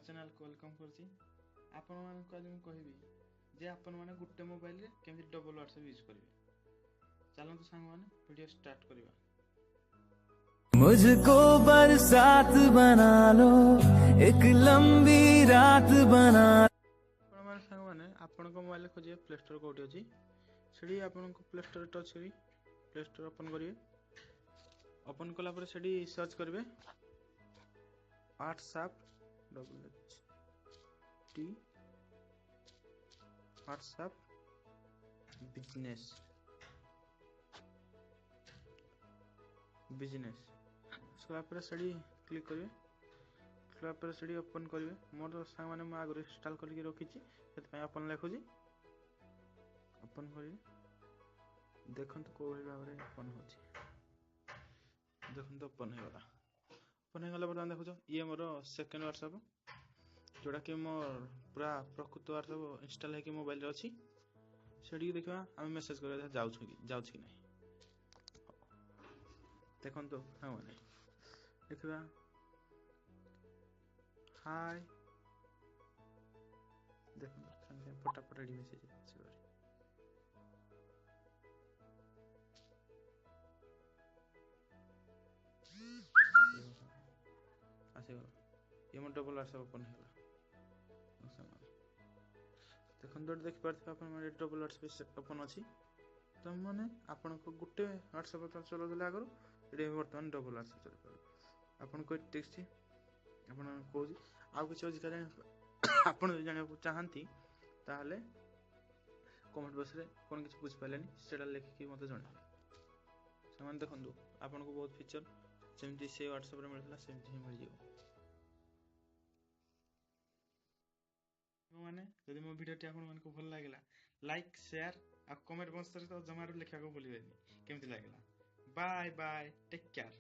Channel को welcome करछि। आपण मानक आज मैं कहबी जे आपण माने गुटे मोबाइल रे केमति डबल व्हाट्सएप यूज करिवे। चलंतु संग माने वीडियो स्टार्ट करिवा। मुझको बरसात बना लो, एक लंबी रात बना। आपण माने संग माने आपण को मोबाइल खोजिए प्ले स्टोर कोठी अछि सेडी आपण को प्ले स्टोर टच करी प्ले स्टोर ओपन करिवे। ओपन कला पर सेडी सर्च करिवे व्हाट्सएप WHT व्हाट्सएप बिजनेस उसके पर सेडी क्लिक करिवे। क्लिक पर सेडी ओपन करिवे। मोर संग माने मैं आगु इंस्टॉल करके रखिछि सेत ओपन लिखुछि। ओपन करिवे देखंतु को भाव रे ओपन होछि। देखंतु ओपन हे गला। ओपन हे गला पर देखुछो ये मोर सेकंड व्हाट्सएप जोड़ा कि मोर पूरा प्रकृत व्हाट्सएप इंस्टॉल है कि मोबाइल रे अछि। सेडी देखबा हम मेसेज करबा जाउछ कि नहीं देखंतु हां माने देखबा हाय देखंतु संगे फटाफट रेडी मेसेज आसीबा ये मोर डबल व्हाट्सएप ओपन हेला। देखंतु देख पारथि आपण माने डबल व्हाट्सएप ओपन अछि। तो माने आपण को गुटे व्हाट्सएप चलो देला आगर एडे वर्तमान डबल व्हाट्सएप चलो पारो। आपण को टेक्स्ट आपण को आ किछ अछि कारण आपण जाने चाहंती ताहले कमेंट बॉक्स रे कोन किछ पूछ पालेनी सेडा लिख के मते जणावे। समान देखंतु आपण को बहुत फीचर जेमति से व्हाट्सएप रे मिलला सेमति ही मिल जिवो। माने यदि मो वीडियो टी आपण मन को भल लागला लाइक शेयर आ कमेंट बॉक्स रे तो जमारो लिखा को भूलिबेनी केमति लागला। Bye bye take care.